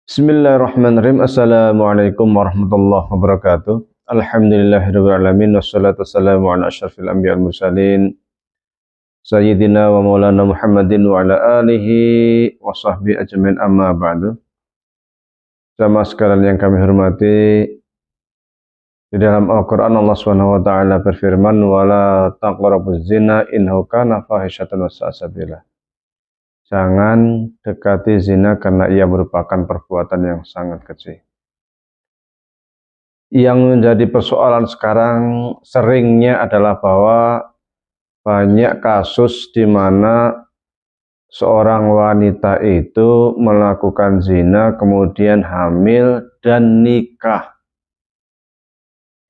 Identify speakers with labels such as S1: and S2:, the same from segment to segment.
S1: Bismillahirrahmanirrahim. Assalamualaikum warahmatullahi wabarakatuh. Alhamdulillahirabbil alamin wassalatu wassalamu ala asyrafil anbiya'i wal mursalin sayyidina wa maulana Muhammadin wa ala alihi wa sahbihi ajmain, amma ba'du. Jamaah sekalian yang kami hormati, di dalam Al-Qur'an Allah Subhanahu wa taala berfirman, wala taqrabuz zina innahu kana fahisyatan wa sa'a sabila. Jangan dekati zina karena ia merupakan perbuatan yang sangat kecil. Yang menjadi persoalan sekarang seringnya adalah bahwa banyak kasus di mana seorang wanita itu melakukan zina, kemudian hamil dan nikah.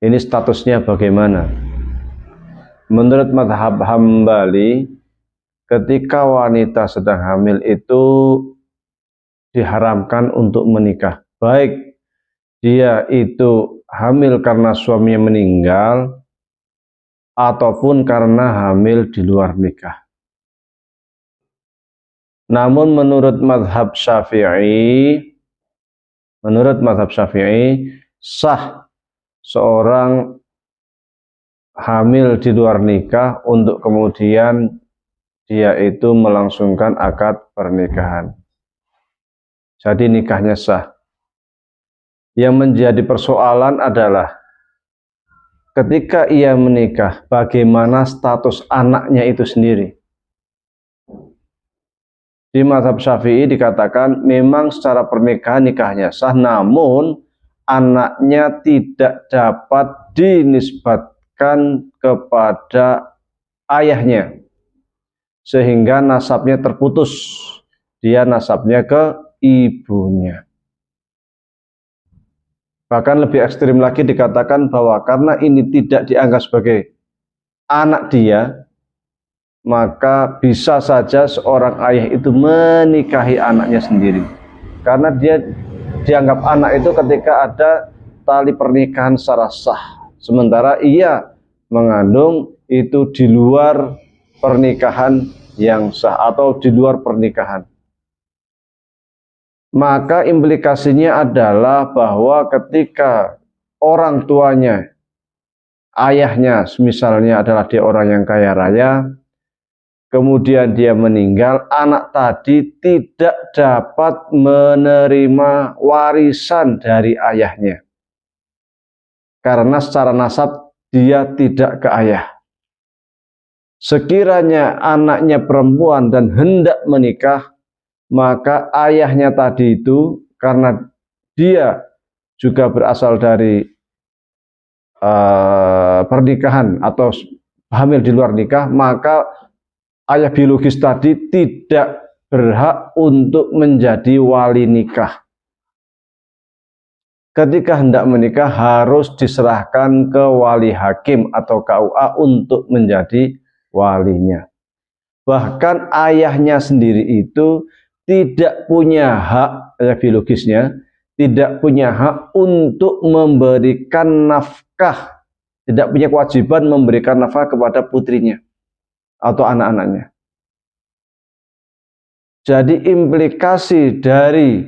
S1: Ini statusnya bagaimana? Menurut mazhab Hambali, ketika wanita sedang hamil itu diharamkan untuk menikah. Baik dia itu hamil karena suaminya meninggal ataupun karena hamil di luar nikah. Namun menurut mazhab Syafi'i, sah seorang hamil di luar nikah untuk kemudian dia itu melangsungkan akad pernikahan. Jadi nikahnya sah. Yang menjadi persoalan adalah ketika ia menikah, bagaimana status anaknya itu sendiri. Di mazhab Syafi'i dikatakan memang secara pernikahan nikahnya sah, namun anaknya tidak dapat dinisbatkan kepada ayahnya, sehingga nasabnya terputus. Dia nasabnya ke ibunya. Bahkan lebih ekstrim lagi dikatakan bahwa karena ini tidak dianggap sebagai anak dia, maka bisa saja seorang ayah itu menikahi anaknya sendiri. Karena dia dianggap anak itu ketika ada tali pernikahan secara sah, sementara ia mengandung itu di luar pernikahan yang sah atau di luar pernikahan. Maka implikasinya adalah bahwa ketika orang tuanya, ayahnya misalnya adalah dia orang yang kaya raya, kemudian dia meninggal, anak tadi tidak dapat menerima warisan dari ayahnya. Karena secara nasab dia tidak ke ayah. Sekiranya anaknya perempuan dan hendak menikah, maka ayahnya tadi itu, karena dia juga berasal dari pernikahan atau hamil di luar nikah, maka ayah biologis tadi tidak berhak untuk menjadi wali nikah. Ketika hendak menikah harus diserahkan ke wali hakim atau KUA untuk menjadi walinya. Bahkan ayahnya sendiri itu tidak punya hak, ayah biologisnya tidak punya hak untuk memberikan nafkah, tidak punya kewajiban memberikan nafkah kepada putrinya atau anak-anaknya. Jadi implikasi dari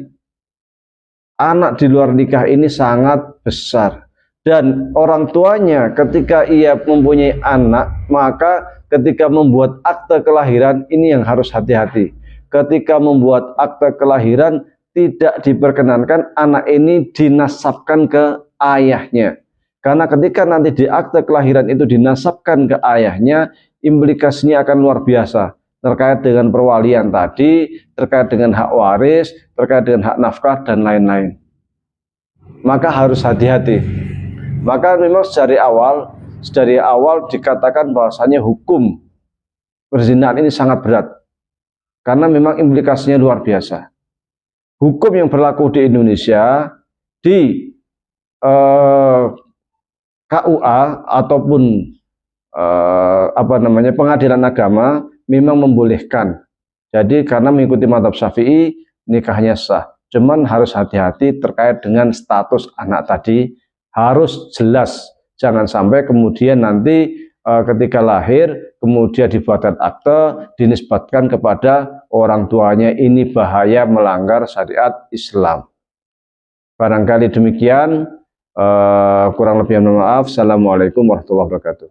S1: anak di luar nikah ini sangat besar. Dan orang tuanya ketika ia mempunyai anak, maka ketika membuat akte kelahiran ini yang harus hati-hati. Ketika membuat akte kelahiran tidak diperkenankan anak ini dinasabkan ke ayahnya. Karena ketika nanti di akte kelahiran itu dinasabkan ke ayahnya, implikasinya akan luar biasa. Terkait dengan perwalian tadi, terkait dengan hak waris, terkait dengan hak nafkah, dan lain-lain. Maka harus hati-hati. Maka memang dari awal dikatakan bahwasanya hukum perzinahan ini sangat berat. Karena memang implikasinya luar biasa. Hukum yang berlaku di Indonesia, di KUA ataupun pengadilan agama memang membolehkan. Jadi karena mengikuti mazhab Syafi'i nikahnya sah. Cuman harus hati-hati terkait dengan status anak tadi, harus jelas. Jangan sampai kemudian nanti ketika lahir kemudian dibuatkan akte dinisbatkan kepada orang tuanya, ini bahaya melanggar syariat Islam. Barangkali demikian, kurang lebih mohon maaf. Assalamualaikum warahmatullahi wabarakatuh.